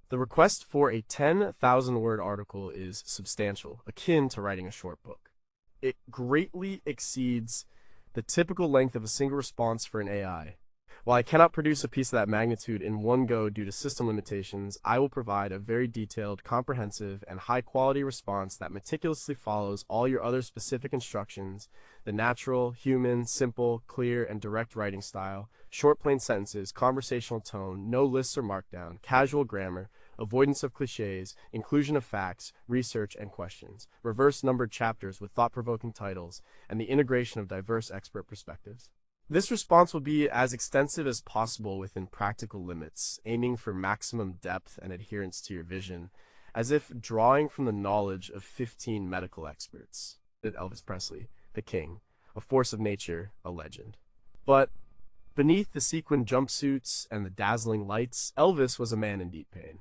The request for a 10,000-word article is substantial, akin to writing a short book. It greatly exceeds the typical length of a single response for an AI. While I cannot produce a piece of that magnitude in one go due to system limitations, I will provide a very detailed, comprehensive, and high-quality response that meticulously follows all your other specific instructions: the natural, human, simple, clear, and direct writing style, short plain sentences, conversational tone, no lists or markdown, casual grammar, avoidance of cliches, inclusion of facts, research, and questions, reverse numbered chapters with thought-provoking titles, and the integration of diverse expert perspectives. This response will be as extensive as possible within practical limits, aiming for maximum depth and adherence to your vision, as if drawing from the knowledge of 15 medical experts. Elvis Presley, the king, a force of nature, a legend. But beneath the sequined jumpsuits and the dazzling lights, Elvis was a man in deep pain.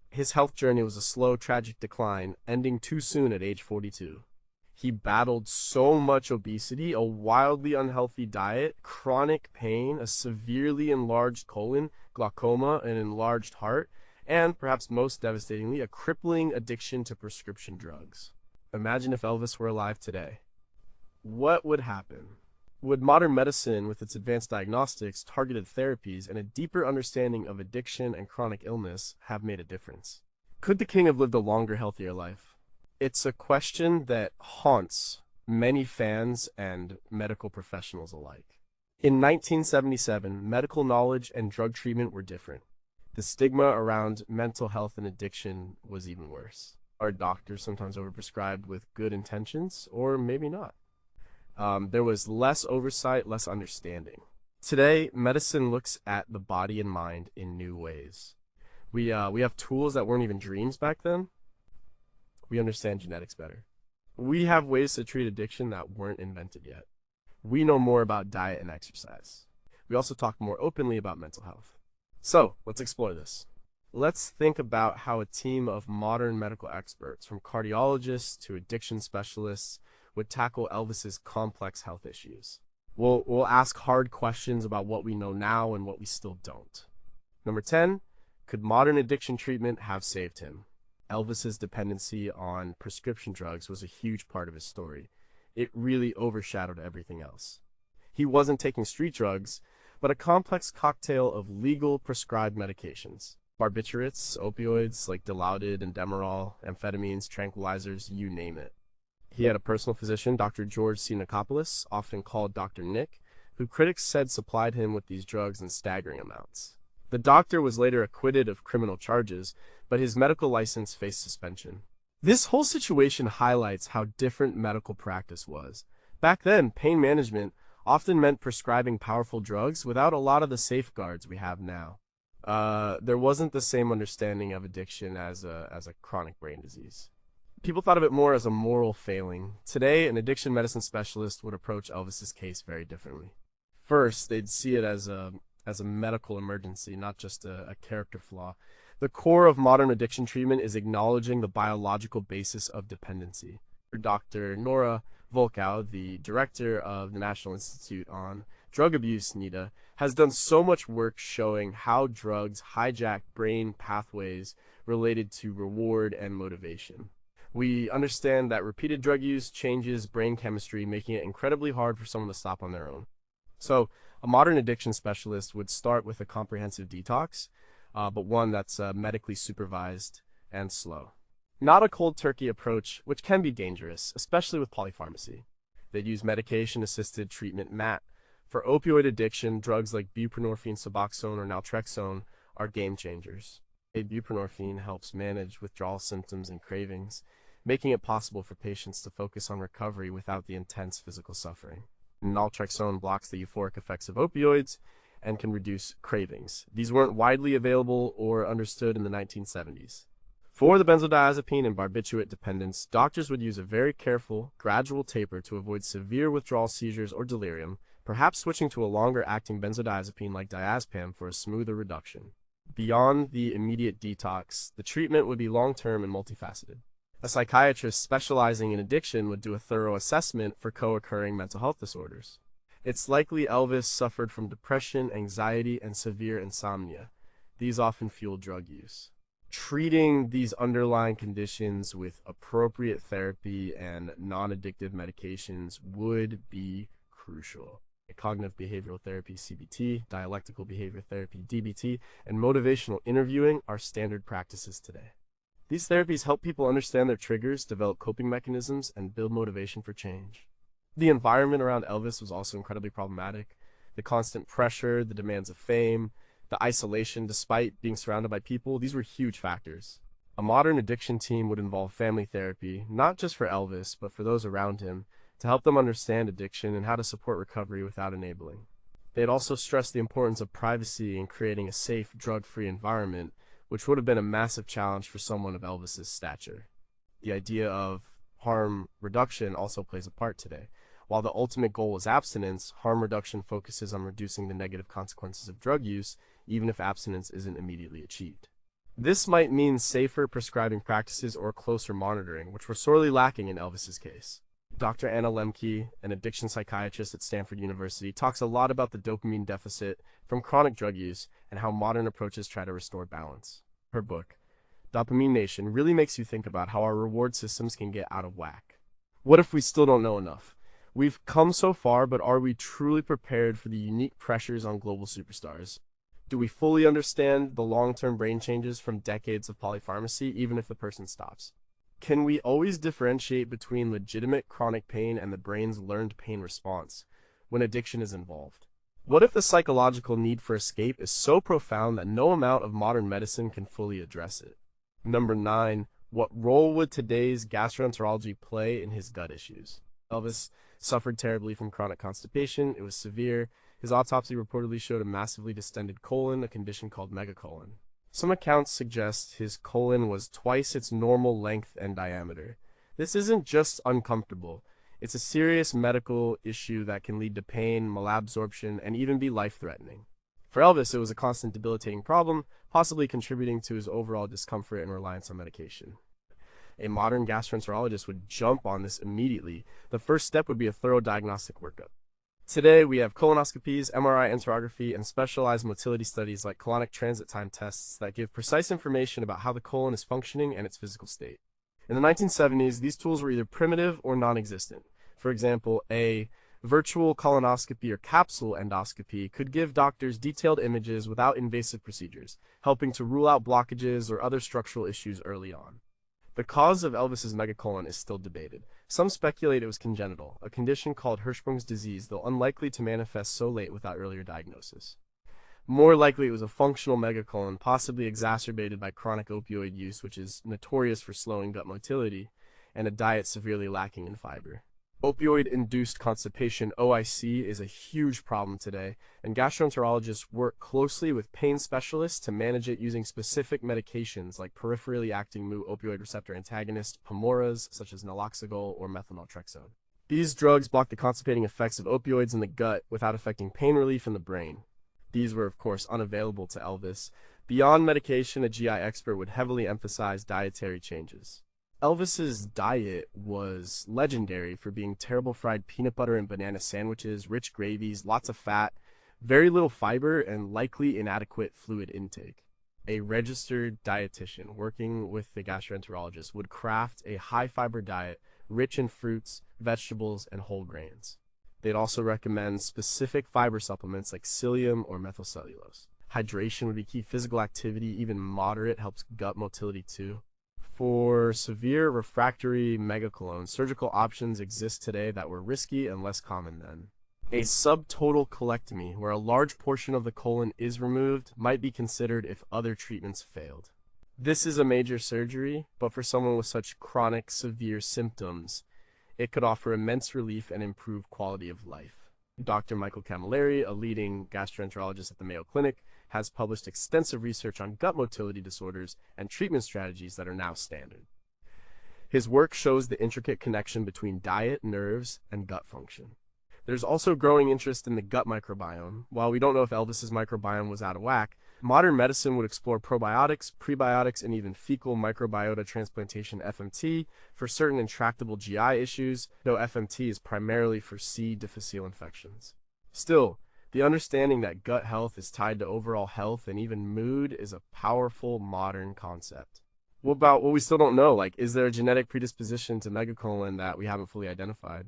His health journey was a slow, tragic decline, ending too soon at age 42. He battled so much obesity, a wildly unhealthy diet, chronic pain, a severely enlarged colon, glaucoma, an enlarged heart, and, perhaps most devastatingly, a crippling addiction to prescription drugs. Imagine if Elvis were alive today. What would happen? Would modern medicine, with its advanced diagnostics, targeted therapies, and a deeper understanding of addiction and chronic illness, have made a difference? Could the king have lived a longer, healthier life? It's a question that haunts many fans and medical professionals alike. In 1977, medical knowledge and drug treatment were different. The stigma around mental health and addiction was even worse. Our doctors sometimes overprescribed with good intentions, or maybe not. There was less oversight, less understanding. Today, medicine looks at the body and mind in new ways. We have tools that weren't even dreams back then. We understand genetics better. We have ways to treat addiction that weren't invented yet. We know more about diet and exercise. We also talk more openly about mental health. So, let's explore this. Let's think about how a team of modern medical experts, from cardiologists to addiction specialists, would tackle Elvis's complex health issues. We'll ask hard questions about what we know now and what we still don't. Number 10, could modern addiction treatment have saved him? Elvis's dependency on prescription drugs was a huge part of his story. It really overshadowed everything else. He wasn't taking street drugs, but a complex cocktail of legal prescribed medications. Barbiturates, opioids like Dilaudid and Demerol, amphetamines, tranquilizers, you name it. He had a personal physician, Dr. George C. Nikopoulos, often called Dr. Nick, who critics said supplied him with these drugs in staggering amounts. The doctor was later acquitted of criminal charges, but his medical license faced suspension. This whole situation highlights how different medical practice was. Back then, pain management often meant prescribing powerful drugs without a lot of the safeguards we have now. There wasn't the same understanding of addiction as a chronic brain disease. People thought of it more as a moral failing. Today, an addiction medicine specialist would approach Elvis's case very differently. First, they'd see it as a medical emergency, not just a character flaw. The core of modern addiction treatment is acknowledging the biological basis of dependency. Dr. Nora Volkow, the director of the National Institute on Drug Abuse, NIDA, has done so much work showing how drugs hijack brain pathways related to reward and motivation. We understand that repeated drug use changes brain chemistry, making it incredibly hard for someone to stop on their own. So, a modern addiction specialist would start with a comprehensive detox, but one that's medically supervised and slow. Not a cold turkey approach, which can be dangerous, especially with polypharmacy. They'd use medication-assisted treatment MAT. For opioid addiction, drugs like buprenorphine, Suboxone, or naltrexone are game changers. Buprenorphine helps manage withdrawal symptoms and cravings, making it possible for patients to focus on recovery without the intense physical suffering. Naltrexone blocks the euphoric effects of opioids and can reduce cravings. These weren't widely available or understood in the 1970s. For the benzodiazepine and barbiturate dependence, doctors would use a very careful, gradual taper to avoid severe withdrawal seizures or delirium, perhaps switching to a longer-acting benzodiazepine like diazepam for a smoother reduction. Beyond the immediate detox, the treatment would be long-term and multifaceted. A psychiatrist specializing in addiction would do a thorough assessment for co-occurring mental health disorders. It's likely Elvis suffered from depression, anxiety, and severe insomnia. These often fueled drug use. Treating these underlying conditions with appropriate therapy and non-addictive medications would be crucial. Cognitive behavioral therapy, CBT, dialectical behavior therapy, DBT, and motivational interviewing are standard practices today. These therapies help people understand their triggers, develop coping mechanisms, and build motivation for change. The environment around Elvis was also incredibly problematic. The constant pressure, the demands of fame, the isolation despite being surrounded by people, these were huge factors. A modern addiction team would involve family therapy, not just for Elvis, but for those around him, to help them understand addiction and how to support recovery without enabling. They'd also stress the importance of privacy and creating a safe, drug-free environment, which would have been a massive challenge for someone of Elvis's stature. The idea of harm reduction also plays a part today. While the ultimate goal is abstinence, harm reduction focuses on reducing the negative consequences of drug use, even if abstinence isn't immediately achieved. This might mean safer prescribing practices or closer monitoring, which were sorely lacking in Elvis's case. Dr. Anna Lemke, an addiction psychiatrist at Stanford University, talks a lot about the dopamine deficit from chronic drug use and how modern approaches try to restore balance. Her book, Dopamine Nation, really makes you think about how our reward systems can get out of whack. What if we still don't know enough? We've come so far, but are we truly prepared for the unique pressures on global superstars? Do we fully understand the long-term brain changes from decades of polypharmacy, even if the person stops? Can we always differentiate between legitimate chronic pain and the brain's learned pain response when addiction is involved? What if the psychological need for escape is so profound that no amount of modern medicine can fully address it? Number 9. What role would today's gastroenterology play in his gut issues? Elvis suffered terribly from chronic constipation. It was severe. His autopsy reportedly showed a massively distended colon, a condition called megacolon. Some accounts suggest his colon was twice its normal length and diameter. This isn't just uncomfortable. It's a serious medical issue that can lead to pain, malabsorption, and even be life-threatening. For Elvis, it was a constant debilitating problem, possibly contributing to his overall discomfort and reliance on medication. A modern gastroenterologist would jump on this immediately. The first step would be a thorough diagnostic workup. Today, we have colonoscopies, MRI enterography, and specialized motility studies like colonic transit time tests that give precise information about how the colon is functioning and its physical state. In the 1970s, these tools were either primitive or non-existent. For example, a virtual colonoscopy or capsule endoscopy could give doctors detailed images without invasive procedures, helping to rule out blockages or other structural issues early on. The cause of Elvis's megacolon is still debated. Some speculate it was congenital, a condition called Hirschsprung's disease, though unlikely to manifest so late without earlier diagnosis. More likely it was a functional megacolon, possibly exacerbated by chronic opioid use, which is notorious for slowing gut motility, and a diet severely lacking in fiber. Opioid-induced constipation, OIC, is a huge problem today, and gastroenterologists work closely with pain specialists to manage it using specific medications like peripherally acting mu opioid receptor antagonists, PAMORAs, such as naloxegol or methanoltrexone. These drugs block the constipating effects of opioids in the gut without affecting pain relief in the brain. These were, of course, unavailable to Elvis. Beyond medication, a GI expert would heavily emphasize dietary changes. Elvis's diet was legendary for being terrible fried peanut butter and banana sandwiches, rich gravies, lots of fat, very little fiber, and likely inadequate fluid intake. A registered dietitian working with the gastroenterologist would craft a high-fiber diet rich in fruits, vegetables, and whole grains. They'd also recommend specific fiber supplements like psyllium or methylcellulose. Hydration would be key. Physical activity, even moderate, helps gut motility too. For severe refractory megacolon, surgical options exist today that were risky and less common then. A subtotal colectomy, where a large portion of the colon is removed, might be considered if other treatments failed. This is a major surgery, but for someone with such chronic, severe symptoms, it could offer immense relief and improve quality of life. Dr. Michael Camilleri, a leading gastroenterologist at the Mayo Clinic, has published extensive research on gut motility disorders and treatment strategies that are now standard. His work shows the intricate connection between diet, nerves, and gut function. There's also growing interest in the gut microbiome. While we don't know if Elvis's microbiome was out of whack, modern medicine would explore probiotics, prebiotics, and even fecal microbiota transplantation (FMT) for certain intractable GI issues, though FMT is primarily for C. difficile infections. Still, The understanding that gut health is tied to overall health and even mood is a powerful modern concept. What about what we still don't know? Like, is there a genetic predisposition to megacolon that we haven't fully identified?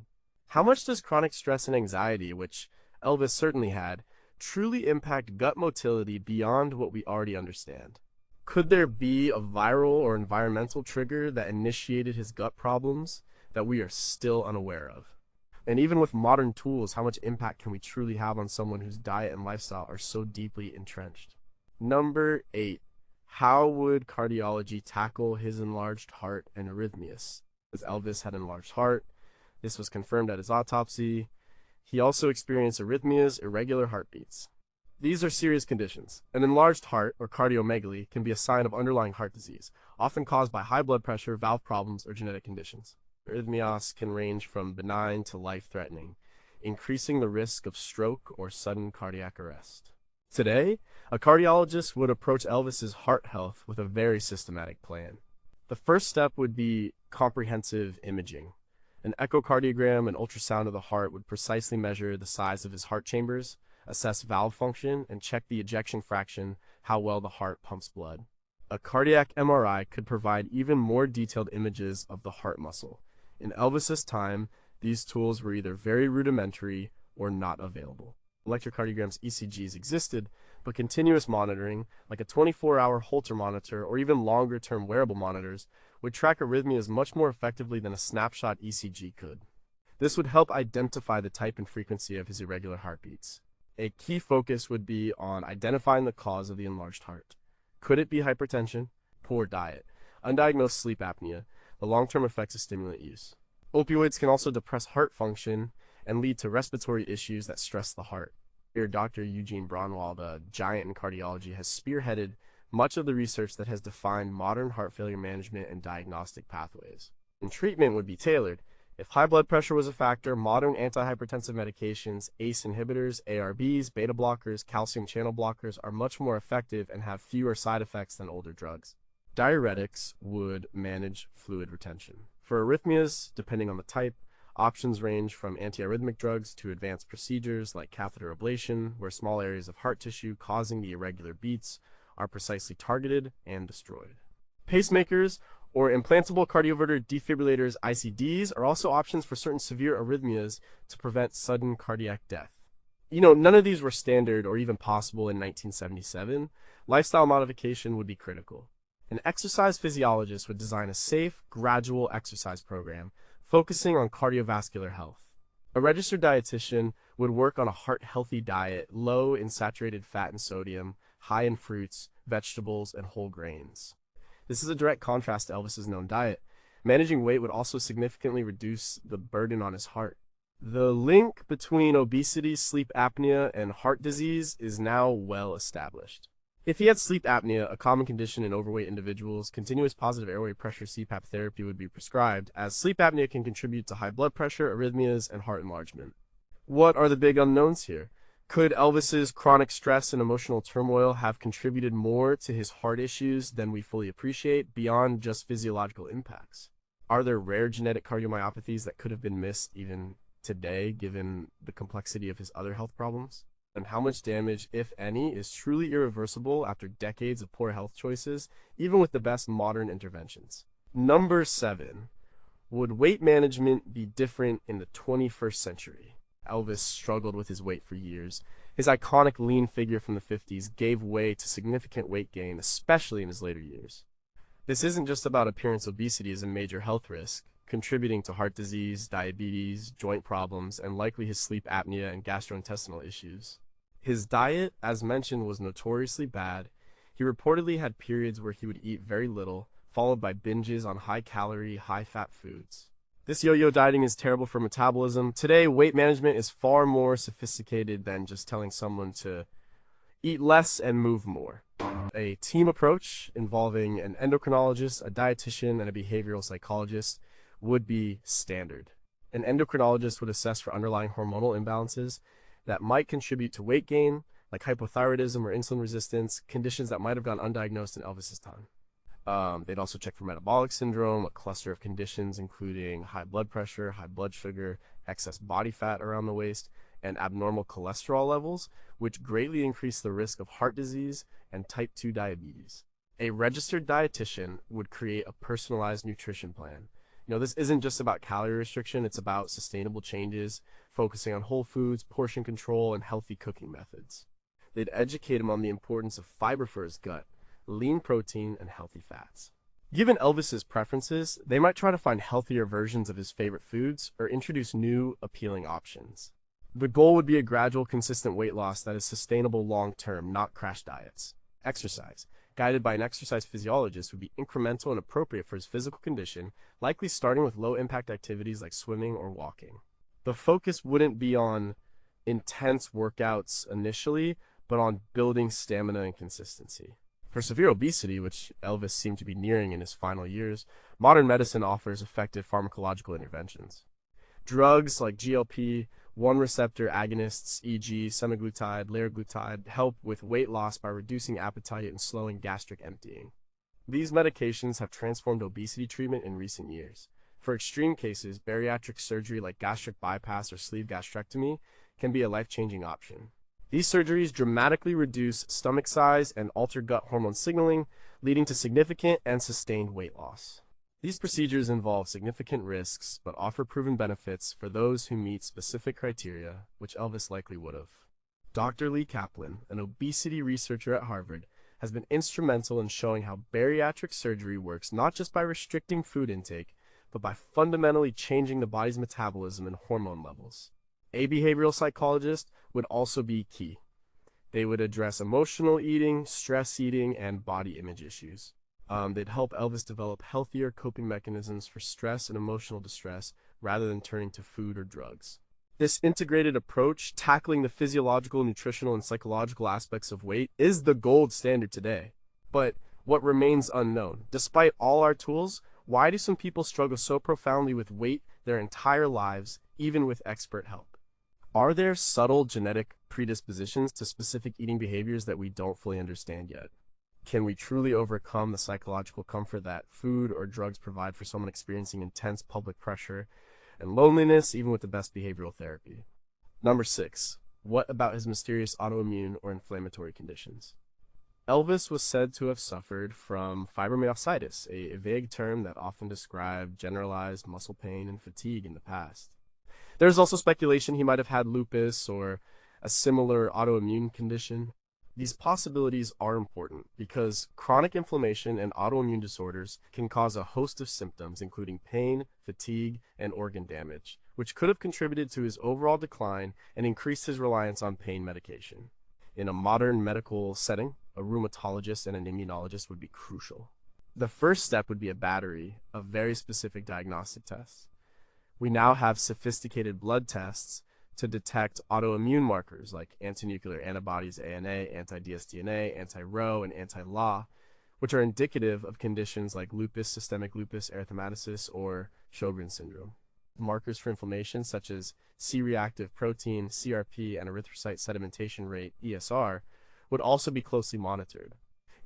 How much does chronic stress and anxiety, which Elvis certainly had, truly impact gut motility beyond what we already understand? Could there be a viral or environmental trigger that initiated his gut problems that we are still unaware of? And even with modern tools, how much impact can we truly have on someone whose diet and lifestyle are so deeply entrenched? Number 8. How would cardiology tackle his enlarged heart and arrhythmias? Because Elvis had enlarged heart. This was confirmed at his autopsy. He also experienced arrhythmias, irregular heartbeats. These are serious conditions. An enlarged heart, or cardiomegaly, can be a sign of underlying heart disease, often caused by high blood pressure, valve problems, or genetic conditions. Arrhythmias can range from benign to life-threatening, increasing the risk of stroke or sudden cardiac arrest. Today, a cardiologist would approach Elvis's heart health with a very systematic plan. The first step would be comprehensive imaging. An echocardiogram and ultrasound of the heart would precisely measure the size of his heart chambers, assess valve function, and check the ejection fraction, how well the heart pumps blood. A cardiac MRI could provide even more detailed images of the heart muscle. In Elvis's time, these tools were either very rudimentary or not available. Electrocardiograms, ECGs existed, but continuous monitoring, like a 24-hour Holter monitor or even longer-term wearable monitors, would track arrhythmias much more effectively than a snapshot ECG could. This would help identify the type and frequency of his irregular heartbeats. A key focus would be on identifying the cause of the enlarged heart. Could it be hypertension, poor diet, undiagnosed sleep apnea, the long-term effects of stimulant use? Opioids can also depress heart function and lead to respiratory issues that stress the heart. Here, Dr. Eugene Braunwald, a giant in cardiology, has spearheaded much of the research that has defined modern heart failure management and diagnostic pathways. And treatment would be tailored. If high blood pressure was a factor, modern antihypertensive medications, ACE inhibitors, ARBs, beta blockers, calcium channel blockers are much more effective and have fewer side effects than older drugs. Diuretics would manage fluid retention. For arrhythmias, depending on the type, options range from antiarrhythmic drugs to advanced procedures like catheter ablation, where small areas of heart tissue causing the irregular beats are precisely targeted and destroyed. Pacemakers or implantable cardioverter defibrillators, ICDs, are also options for certain severe arrhythmias to prevent sudden cardiac death. None of these were standard or even possible in 1977. Lifestyle modification would be critical. An exercise physiologist would design a safe, gradual exercise program focusing on cardiovascular health. A registered dietitian would work on a heart-healthy diet, low in saturated fat and sodium, high in fruits, vegetables, and whole grains. This is a direct contrast to Elvis's known diet. Managing weight would also significantly reduce the burden on his heart. The link between obesity, sleep apnea, and heart disease is now well established. If he had sleep apnea, a common condition in overweight individuals, continuous positive airway pressure CPAP therapy would be prescribed, as sleep apnea can contribute to high blood pressure, arrhythmias, and heart enlargement. What are the big unknowns here? Could Elvis's chronic stress and emotional turmoil have contributed more to his heart issues than we fully appreciate, beyond just physiological impacts? Are there rare genetic cardiomyopathies that could have been missed even today, given the complexity of his other health problems? And how much damage, if any, is truly irreversible after decades of poor health choices, even with the best modern interventions? Number 7. Would weight management be different in the 21st century? Elvis struggled with his weight for years. His iconic lean figure from the 50s gave way to significant weight gain, especially in his later years. This isn't just about appearance. Obesity is a major health risk, contributing to heart disease, diabetes, joint problems, and likely his sleep apnea and gastrointestinal issues. His diet, as mentioned, was notoriously bad. He reportedly had periods where he would eat very little, followed by binges on high-calorie, high-fat foods. This yo-yo dieting is terrible for metabolism. Today, weight management is far more sophisticated than just telling someone to eat less and move more. A team approach involving an endocrinologist, a dietitian, and a behavioral psychologist would be standard. An endocrinologist would assess for underlying hormonal imbalances that might contribute to weight gain, like hypothyroidism or insulin resistance, conditions that might have gone undiagnosed in Elvis's time. They'd also check for metabolic syndrome, a cluster of conditions including high blood pressure, high blood sugar, excess body fat around the waist, and abnormal cholesterol levels, which greatly increase the risk of heart disease and type 2 diabetes. A registered dietitian would create a personalized nutrition plan. This isn't just about calorie restriction, it's about sustainable changes, focusing on whole foods, portion control, and healthy cooking methods. They'd educate him on the importance of fiber for his gut, lean protein, and healthy fats. Given Elvis's preferences, they might try to find healthier versions of his favorite foods or introduce new, appealing options. The goal would be a gradual, consistent weight loss that is sustainable long-term, not crash diets. Exercise, guided by an exercise physiologist, would be incremental and appropriate for his physical condition, likely starting with low-impact activities like swimming or walking. The focus wouldn't be on intense workouts initially, but on building stamina and consistency. For severe obesity, which Elvis seemed to be nearing in his final years, modern medicine offers effective pharmacological interventions. Drugs like GLP-1 receptor agonists, e.g. semaglutide, liraglutide, help with weight loss by reducing appetite and slowing gastric emptying. These medications have transformed obesity treatment in recent years. For extreme cases, bariatric surgery like gastric bypass or sleeve gastrectomy can be a life-changing option. These surgeries dramatically reduce stomach size and alter gut hormone signaling, leading to significant and sustained weight loss. These procedures involve significant risks, but offer proven benefits for those who meet specific criteria, which Elvis likely would have. Dr. Lee Kaplan, an obesity researcher at Harvard, has been instrumental in showing how bariatric surgery works not just by restricting food intake, but by fundamentally changing the body's metabolism and hormone levels. A behavioral psychologist would also be key. They would address emotional eating, stress eating, and body image issues. They'd help Elvis develop healthier coping mechanisms for stress and emotional distress rather than turning to food or drugs. This integrated approach, tackling the physiological, nutritional, and psychological aspects of weight, is the gold standard today. But what remains unknown? Despite all our tools, why do some people struggle so profoundly with weight their entire lives, even with expert help? Are there subtle genetic predispositions to specific eating behaviors that we don't fully understand yet? Can we truly overcome the psychological comfort that food or drugs provide for someone experiencing intense public pressure and loneliness, even with the best behavioral therapy? Number 6. What about his mysterious autoimmune or inflammatory conditions? Elvis was said to have suffered from fibromyositis, a vague term that often described generalized muscle pain and fatigue in the past. There's also speculation he might have had lupus or a similar autoimmune condition. These possibilities are important because chronic inflammation and autoimmune disorders can cause a host of symptoms, including pain, fatigue, and organ damage, which could have contributed to his overall decline and increased his reliance on pain medication. In a modern medical setting, a rheumatologist and an immunologist would be crucial. The first step would be a battery of very specific diagnostic tests. We now have sophisticated blood tests to detect autoimmune markers like antinuclear antibodies ANA, anti-dsDNA, anti-Rho, and anti-LA, which are indicative of conditions like lupus, systemic lupus erythematosus, or Sjogren's syndrome. Markers for inflammation such as C-reactive protein, CRP, and erythrocyte sedimentation rate, ESR, would also be closely monitored.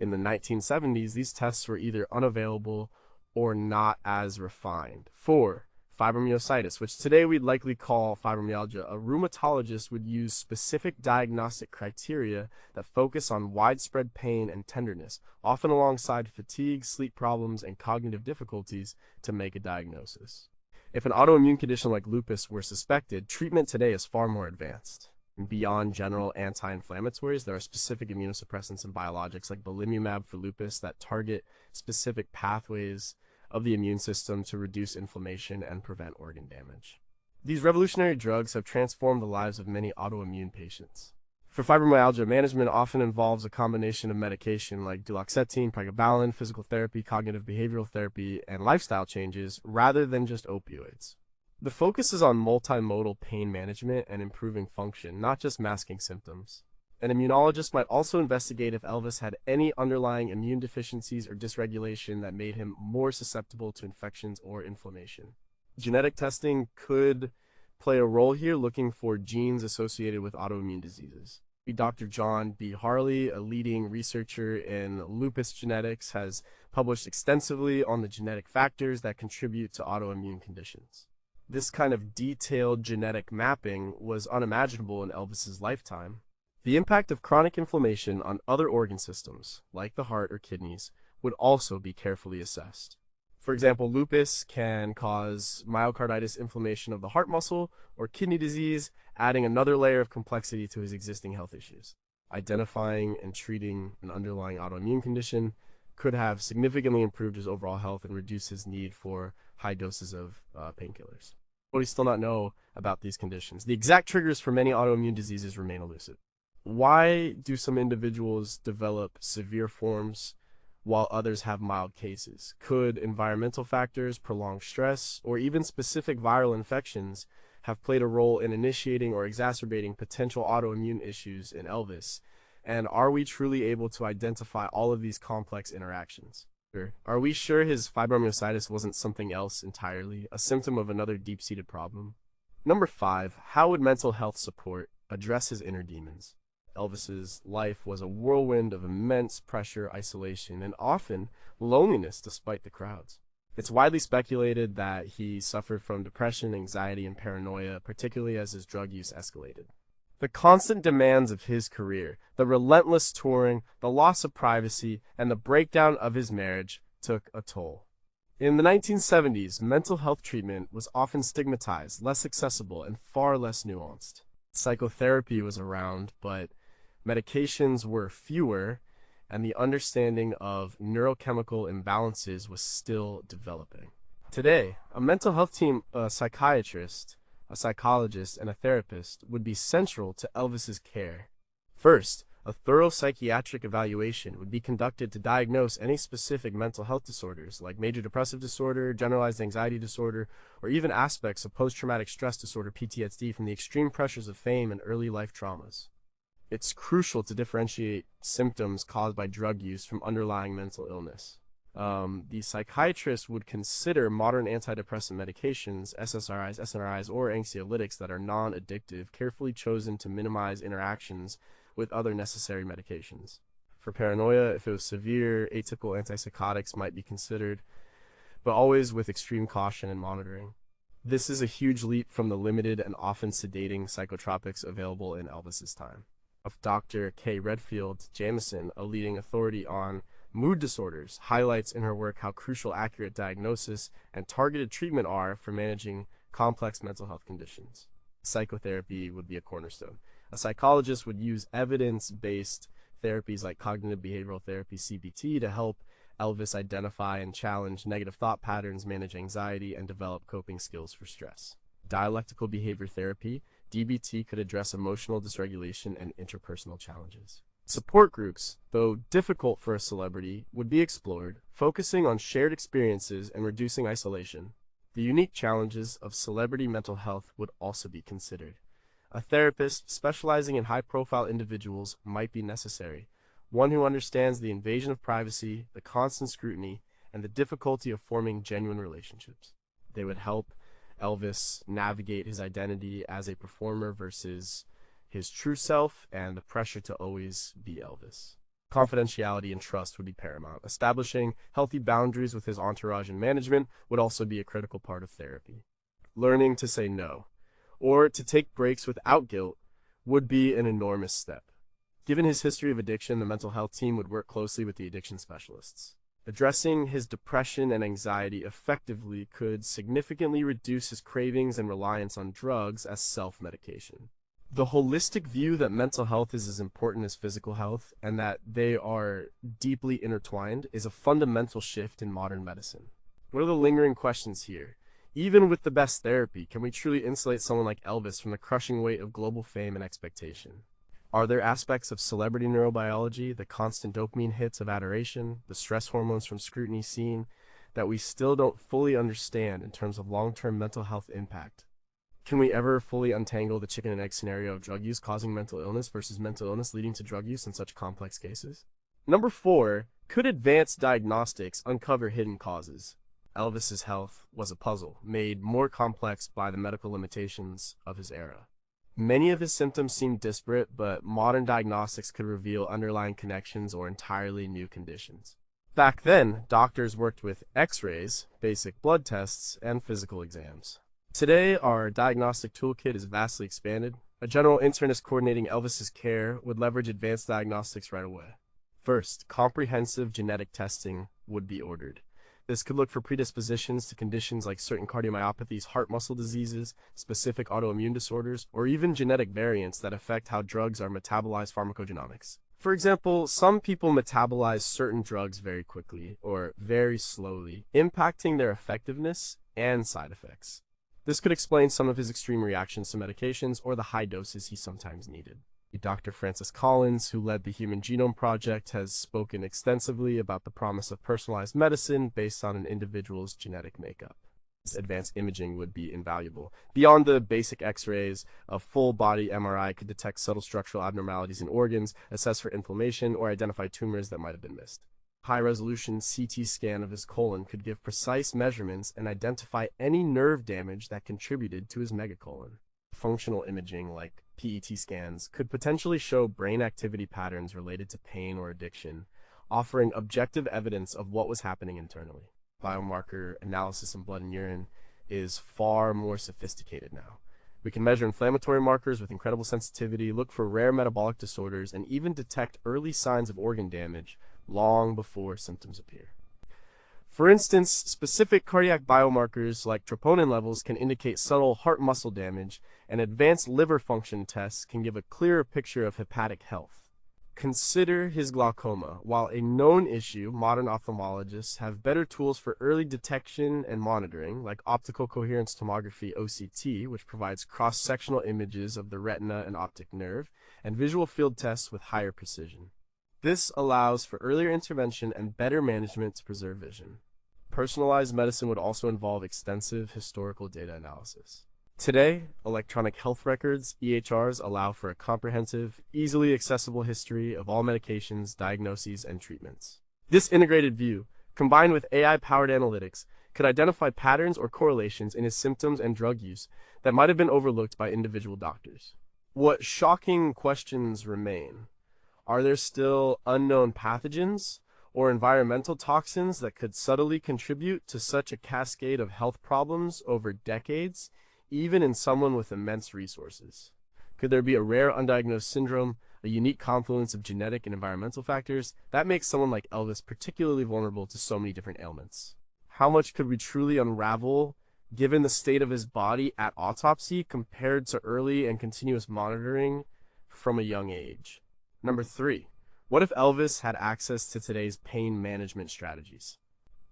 In the 1970s, these tests were either unavailable or not as refined. 4. Fibromyositis, which today we'd likely call fibromyalgia. A rheumatologist would use specific diagnostic criteria that focus on widespread pain and tenderness, often alongside fatigue, sleep problems, and cognitive difficulties, to make a diagnosis. If an autoimmune condition like lupus were suspected, treatment today is far more advanced. Beyond general anti-inflammatories, there are specific immunosuppressants and biologics like belimumab for lupus that target specific pathways of the immune system to reduce inflammation and prevent organ damage. These revolutionary drugs have transformed the lives of many autoimmune patients. For fibromyalgia, management often involves a combination of medication like duloxetine, pregabalin, physical therapy, cognitive behavioral therapy, and lifestyle changes rather than just opioids. The focus is on multimodal pain management and improving function, not just masking symptoms. An immunologist might also investigate if Elvis had any underlying immune deficiencies or dysregulation that made him more susceptible to infections or inflammation. Genetic testing could play a role here, looking for genes associated with autoimmune diseases. Dr. John B. Harley, a leading researcher in lupus genetics, has published extensively on the genetic factors that contribute to autoimmune conditions. This kind of detailed genetic mapping was unimaginable in Elvis's lifetime. The impact of chronic inflammation on other organ systems, like the heart or kidneys, would also be carefully assessed. For example, lupus can cause myocarditis, inflammation of the heart muscle, or kidney disease, adding another layer of complexity to his existing health issues. Identifying and treating an underlying autoimmune condition could have significantly improved his overall health and reduce his need for high doses of painkillers. What do we still not know about these conditions? The exact triggers for many autoimmune diseases remain elusive. Why do some individuals develop severe forms while others have mild cases? Could environmental factors, prolonged stress, or even specific viral infections have played a role in initiating or exacerbating potential autoimmune issues in Elvis? And are we truly able to identify all of these complex interactions? Are we sure his fibromyositis wasn't something else entirely, a symptom of another deep-seated problem? Number 5, how would mental health support address his inner demons? Elvis's life was a whirlwind of immense pressure, isolation, and often loneliness despite the crowds. It's widely speculated that he suffered from depression, anxiety, and paranoia, particularly as his drug use escalated. The constant demands of his career, the relentless touring, the loss of privacy, and the breakdown of his marriage took a toll. In the 1970s, mental health treatment was often stigmatized, less accessible, and far less nuanced. Psychotherapy was around, but medications were fewer, and the understanding of neurochemical imbalances was still developing. Today, a mental health team, a psychiatrist, a psychologist, and a therapist would be central to Elvis's care. First, a thorough psychiatric evaluation would be conducted to diagnose any specific mental health disorders, like major depressive disorder, generalized anxiety disorder, or even aspects of post-traumatic stress disorder (PTSD) from the extreme pressures of fame and early life traumas. It's crucial to differentiate symptoms caused by drug use from underlying mental illness. The psychiatrist would consider modern antidepressant medications, SSRIs, SNRIs, or anxiolytics that are non-addictive, carefully chosen to minimize interactions with other necessary medications. For paranoia, if it was severe, atypical antipsychotics might be considered, but always with extreme caution and monitoring. This is a huge leap from the limited and often sedating psychotropics available in Elvis's time. Of Dr. K. Redfield Jamison, a leading authority on mood disorders, highlights in her work how crucial accurate diagnosis and targeted treatment are for managing complex mental health conditions. Psychotherapy would be a cornerstone. A psychologist would use evidence-based therapies like cognitive behavioral therapy, CBT, to help Elvis identify and challenge negative thought patterns, manage anxiety, and develop coping skills for stress. Dialectical behavior therapy, DBT, could address emotional dysregulation and interpersonal challenges. Support groups, though difficult for a celebrity, would be explored, focusing on shared experiences and reducing isolation. The unique challenges of celebrity mental health would also be considered. A therapist specializing in high-profile individuals might be necessary, one who understands the invasion of privacy, the constant scrutiny, and the difficulty of forming genuine relationships. They would help Elvis navigate his identity as a performer versus his true self and the pressure to always be Elvis. Confidentiality and trust would be paramount. Establishing healthy boundaries with his entourage and management would also be a critical part of therapy. Learning to say no, or to take breaks without guilt, would be an enormous step. Given his history of addiction, the mental health team would work closely with the addiction specialists. Addressing his depression and anxiety effectively could significantly reduce his cravings and reliance on drugs as self-medication. The holistic view that mental health is as important as physical health and that they are deeply intertwined is a fundamental shift in modern medicine. What are the lingering questions here? Even with the best therapy, can we truly insulate someone like Elvis from the crushing weight of global fame and expectation? Are there aspects of celebrity neurobiology, the constant dopamine hits of adoration, the stress hormones from scrutiny seen, that we still don't fully understand in terms of long-term mental health impact? Can we ever fully untangle the chicken and egg scenario of drug use causing mental illness versus mental illness leading to drug use in such complex cases? Number 4, could advanced diagnostics uncover hidden causes? Elvis's health was a puzzle, made more complex by the medical limitations of his era. Many of his symptoms seemed disparate, but modern diagnostics could reveal underlying connections or entirely new conditions. Back then, doctors worked with X-rays, basic blood tests, and physical exams. Today, our diagnostic toolkit is vastly expanded. A general internist coordinating Elvis's care would leverage advanced diagnostics right away. First, comprehensive genetic testing would be ordered. This could look for predispositions to conditions like certain cardiomyopathies, heart muscle diseases, specific autoimmune disorders, or even genetic variants that affect how drugs are metabolized pharmacogenomics. For example, some people metabolize certain drugs very quickly or very slowly, impacting their effectiveness and side effects. This could explain some of his extreme reactions to medications or the high doses he sometimes needed. Dr. Francis Collins, who led the Human Genome Project, has spoken extensively about the promise of personalized medicine based on an individual's genetic makeup. Advanced imaging would be invaluable. Beyond the basic X-rays, a full-body MRI could detect subtle structural abnormalities in organs, assess for inflammation, or identify tumors that might have been missed. High-resolution CT scan of his colon could give precise measurements and identify any nerve damage that contributed to his megacolon. Functional imaging, like PET scans, could potentially show brain activity patterns related to pain or addiction, offering objective evidence of what was happening internally. Biomarker analysis in blood and urine is far more sophisticated now. We can measure inflammatory markers with incredible sensitivity, look for rare metabolic disorders, and even detect early signs of organ damage long before symptoms appear. For instance, specific cardiac biomarkers like troponin levels can indicate subtle heart muscle damage, and advanced liver function tests can give a clearer picture of hepatic health. Consider his glaucoma. While a known issue, modern ophthalmologists have better tools for early detection and monitoring, like optical coherence tomography (OCT), which provides cross-sectional images of the retina and optic nerve, and visual field tests with higher precision. This allows for earlier intervention and better management to preserve vision. Personalized medicine would also involve extensive historical data analysis. Today, electronic health records, EHRs, allow for a comprehensive, easily accessible history of all medications, diagnoses, and treatments. This integrated view, combined with AI-powered analytics, could identify patterns or correlations in his symptoms and drug use that might have been overlooked by individual doctors. What shocking questions remain? Are there still unknown pathogens or environmental toxins that could subtly contribute to such a cascade of health problems over decades, even in someone with immense resources? Could there be a rare undiagnosed syndrome, a unique confluence of genetic and environmental factors that makes someone like Elvis particularly vulnerable to so many different ailments? How much could we truly unravel given the state of his body at autopsy compared to early and continuous monitoring from a young age? Number 3. What if Elvis had access to today's pain management strategies?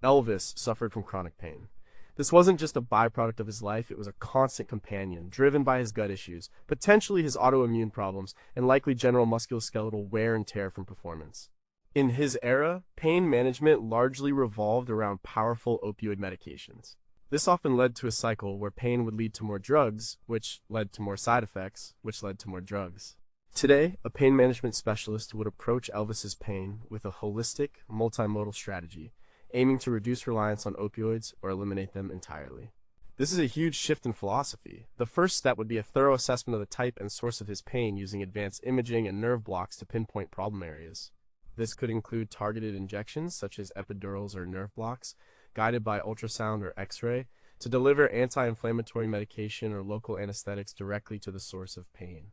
Elvis suffered from chronic pain. This wasn't just a byproduct of his life, it was a constant companion, driven by his gut issues, potentially his autoimmune problems, and likely general musculoskeletal wear and tear from performance. In his era, pain management largely revolved around powerful opioid medications. This often led to a cycle where pain would lead to more drugs, which led to more side effects, which led to more drugs. Today, a pain management specialist would approach Elvis's pain with a holistic, multimodal strategy, aiming to reduce reliance on opioids or eliminate them entirely. This is a huge shift in philosophy. The first step would be a thorough assessment of the type and source of his pain using advanced imaging and nerve blocks to pinpoint problem areas. This could include targeted injections, such as epidurals or nerve blocks, guided by ultrasound or X-ray, to deliver anti-inflammatory medication or local anesthetics directly to the source of pain.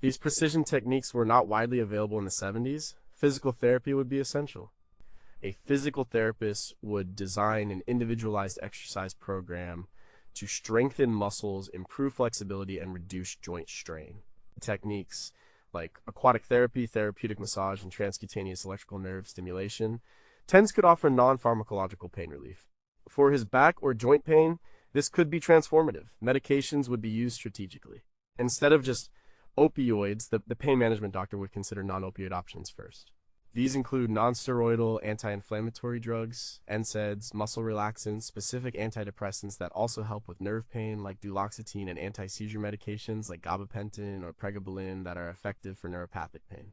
These precision techniques were not widely available in the 70s. Physical therapy would be essential. A physical therapist would design an individualized exercise program to strengthen muscles, improve flexibility, and reduce joint strain. Techniques like aquatic therapy, therapeutic massage, and transcutaneous electrical nerve stimulation, TENS could offer non-pharmacological pain relief. For his back or joint pain, this could be transformative. Medications would be used strategically. Instead of just opioids, the pain management doctor would consider non-opioid options first. These include non-steroidal anti-inflammatory drugs, NSAIDs, muscle relaxants, specific antidepressants that also help with nerve pain like duloxetine, and anti-seizure medications like gabapentin or pregabalin that are effective for neuropathic pain.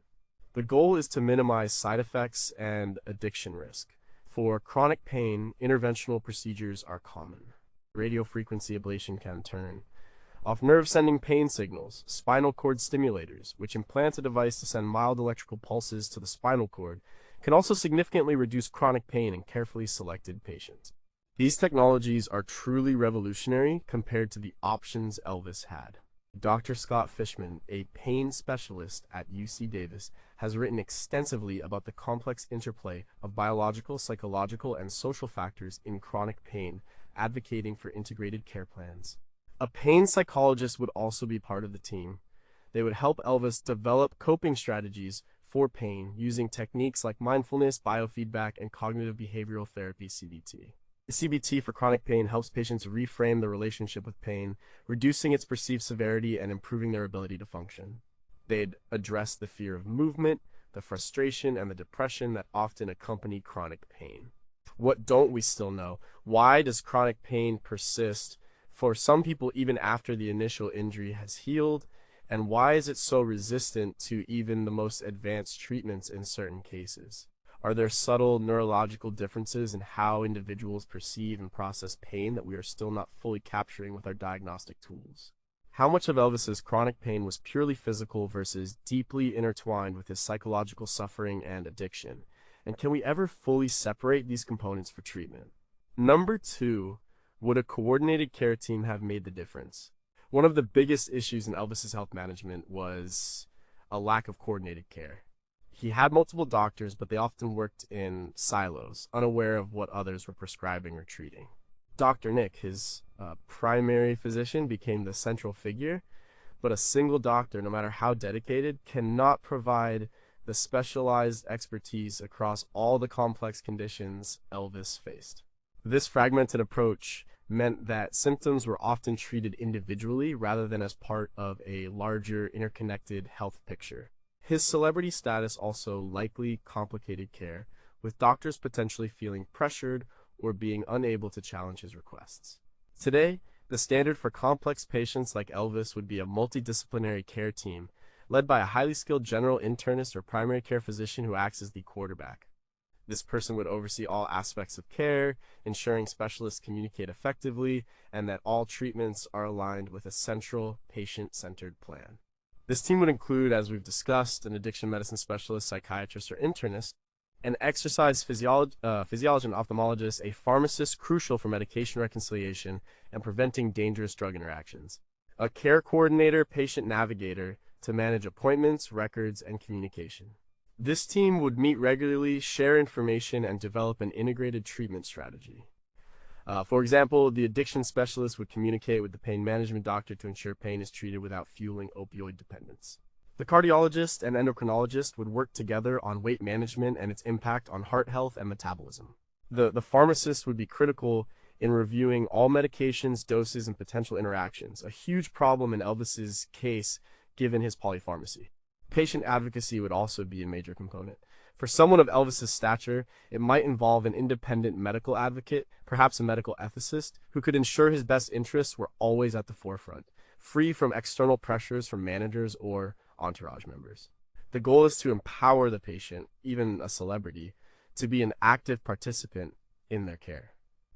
The goal is to minimize side effects and addiction risk. For chronic pain, interventional procedures are common. Radiofrequency ablation can turn off nerve-sending pain signals, spinal cord stimulators, which implant a device to send mild electrical pulses to the spinal cord, can also significantly reduce chronic pain in carefully selected patients. These technologies are truly revolutionary compared to the options Elvis had. Dr. Scott Fishman, a pain specialist at UC Davis, has written extensively about the complex interplay of biological, psychological, and social factors in chronic pain, advocating for integrated care plans. A pain psychologist would also be part of the team. They would help Elvis develop coping strategies for pain using techniques like mindfulness, biofeedback, and cognitive behavioral therapy (CBT). CBT for chronic pain helps patients reframe their relationship with pain, reducing its perceived severity and improving their ability to function. They'd address the fear of movement, the frustration, and the depression that often accompany chronic pain. What don't we still know? Why does chronic pain persist for some people even after the initial injury has healed? And why is it so resistant to even the most advanced treatments in certain cases? Are there subtle neurological differences in how individuals perceive and process pain that we are still not fully capturing with our diagnostic tools? How much of Elvis's chronic pain was purely physical versus deeply intertwined with his psychological suffering and addiction? And can we ever fully separate these components for treatment? Number two, would a coordinated care team have made the difference? One of the biggest issues in Elvis's health management was a lack of coordinated care. He had multiple doctors, but they often worked in silos, unaware of what others were prescribing or treating. Dr. Nick, his primary physician, became the central figure, but a single doctor, no matter how dedicated, cannot provide the specialized expertise across all the complex conditions Elvis faced. This fragmented approach meant that symptoms were often treated individually rather than as part of a larger interconnected health picture. His celebrity status also likely complicated care, with doctors potentially feeling pressured or being unable to challenge his requests. Today, the standard for complex patients like Elvis would be a multidisciplinary care team, led by a highly skilled general internist or primary care physician who acts as the quarterback. This person would oversee all aspects of care, ensuring specialists communicate effectively, and that all treatments are aligned with a central, patient-centered plan. This team would include, as we've discussed, an addiction medicine specialist, psychiatrist, or internist, an exercise physiologist and ophthalmologist, a pharmacist crucial for medication reconciliation and preventing dangerous drug interactions, a care coordinator, patient navigator to manage appointments, records, and communication. This team would meet regularly, share information, and develop an integrated treatment strategy. For example, the addiction specialist would communicate with the pain management doctor to ensure pain is treated without fueling opioid dependence. The cardiologist and endocrinologist would work together on weight management and its impact on heart health and metabolism. The pharmacist would be critical in reviewing all medications, doses, and potential interactions, a huge problem in Elvis's case given his polypharmacy. Patient advocacy would also be a major component. For someone of Elvis's stature, it might involve an independent medical advocate, perhaps a medical ethicist, who could ensure his best interests were always at the forefront, free from external pressures from managers or entourage members. The goal is to empower the patient, even a celebrity, to be an active participant in their care.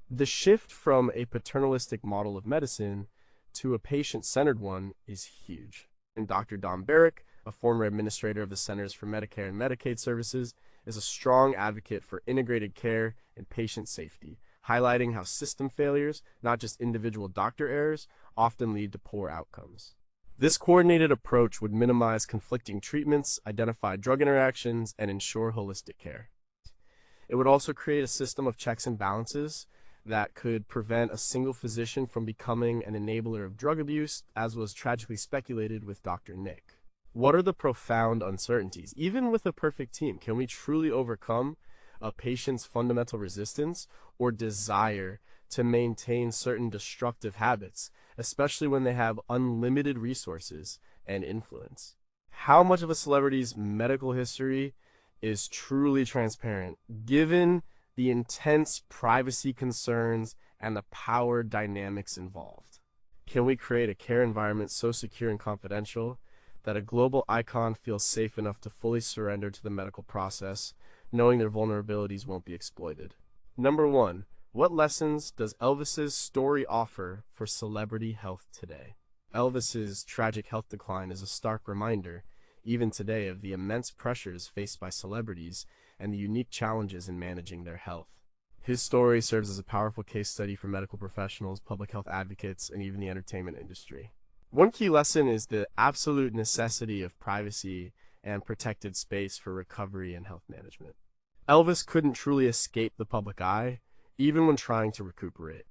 The shift from a paternalistic model of medicine to a patient-centered one is huge. And Dr. Don Barrick, a former administrator of the Centers for Medicare and Medicaid Services, is a strong advocate for integrated care and patient safety, highlighting how system failures, not just individual doctor errors, often lead to poor outcomes. This coordinated approach would minimize conflicting treatments, identify drug interactions, and ensure holistic care. It would also create a system of checks and balances that could prevent a single physician from becoming an enabler of drug abuse, as was tragically speculated with Dr. Nick. What are the profound uncertainties? Even with a perfect team, can we truly overcome a patient's fundamental resistance or desire to maintain certain destructive habits, especially when they have unlimited resources and influence? How much of a celebrity's medical history is truly transparent, given the intense privacy concerns and the power dynamics involved? Can we create a care environment so secure and confidential that a global icon feels safe enough to fully surrender to the medical process, knowing their vulnerabilities won't be exploited? Number one, what lessons does Elvis's story offer for celebrity health today? Elvis's tragic health decline is a stark reminder, even today, of the immense pressures faced by celebrities and the unique challenges in managing their health. His story serves as a powerful case study for medical professionals, public health advocates, and even the entertainment industry. One key lesson is the absolute necessity of privacy and protected space for recovery and health management. Elvis couldn't truly escape the public eye, even when trying to recuperate.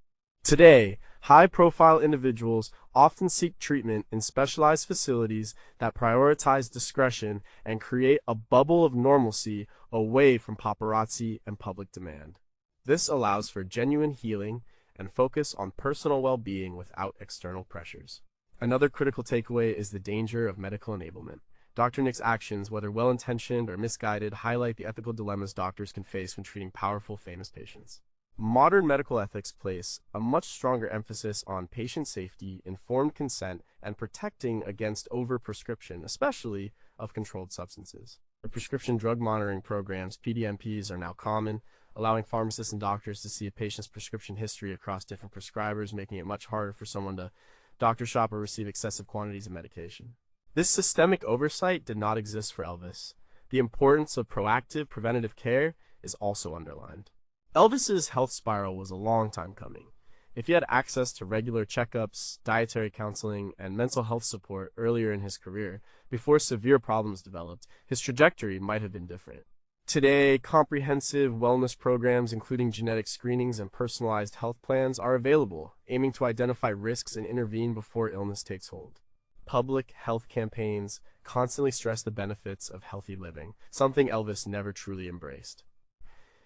Today, high-profile individuals often seek treatment in specialized facilities that prioritize discretion and create a bubble of normalcy away from paparazzi and public demand. This allows for genuine healing and focus on personal well-being without external pressures. Another critical takeaway is the danger of medical enablement. Dr. Nick's actions, whether well-intentioned or misguided, highlight the ethical dilemmas doctors can face when treating powerful, famous patients. Modern medical ethics place a much stronger emphasis on patient safety, informed consent, and protecting against overprescription, especially of controlled substances. The prescription drug monitoring programs, PDMPs, are now common, allowing pharmacists and doctors to see a patient's prescription history across different prescribers, making it much harder for someone to doctor shop or receive excessive quantities of medication. This systemic oversight did not exist for Elvis. The importance of proactive, preventative care is also underlined. Elvis's health spiral was a long time coming. If he had access to regular checkups, dietary counseling, and mental health support earlier in his career, before severe problems developed, his trajectory might have been different. Today, comprehensive wellness programs, including genetic screenings and personalized health plans, are available, aiming to identify risks and intervene before illness takes hold. Public health campaigns constantly stress the benefits of healthy living, something Elvis never truly embraced.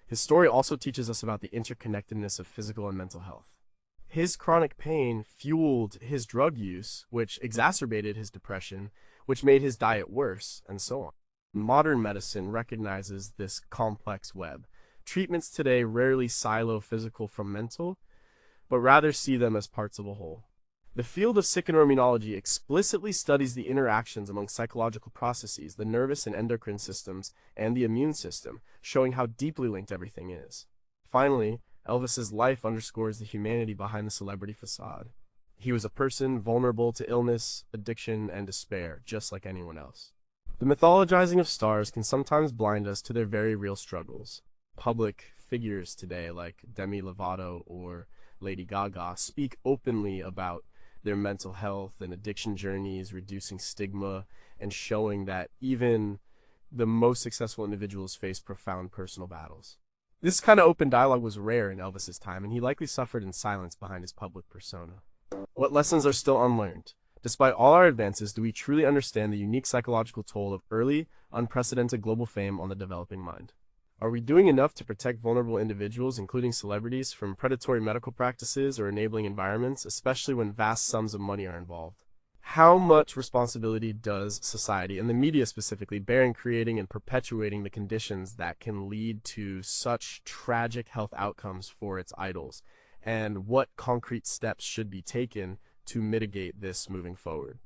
His story also teaches us about the interconnectedness of physical and mental health. His chronic pain fueled his drug use, which exacerbated his depression, which made his diet worse, and so on. Modern medicine recognizes this complex web. Treatments today rarely silo physical from mental, but rather see them as parts of a whole. The field of psychoneuroimmunology explicitly studies the interactions among psychological processes, the nervous and endocrine systems, and the immune system, showing how deeply linked everything is. Finally, Elvis's life underscores the humanity behind the celebrity facade. He was a person vulnerable to illness, addiction, and despair, just like anyone else. The mythologizing of stars can sometimes blind us to their very real struggles. Public figures today, like Demi Lovato or Lady Gaga, speak openly about their mental health and addiction journeys, reducing stigma, and showing that even the most successful individuals face profound personal battles. This kind of open dialogue was rare in Elvis's time, and he likely suffered in silence behind his public persona. What lessons are still unlearned? Despite all our advances, do we truly understand the unique psychological toll of early, unprecedented global fame on the developing mind? Are we doing enough to protect vulnerable individuals, including celebrities, from predatory medical practices or enabling environments, especially when vast sums of money are involved? How much responsibility does society, and the media specifically, bear in creating and perpetuating the conditions that can lead to such tragic health outcomes for its idols? And what concrete steps should be taken to mitigate this moving forward?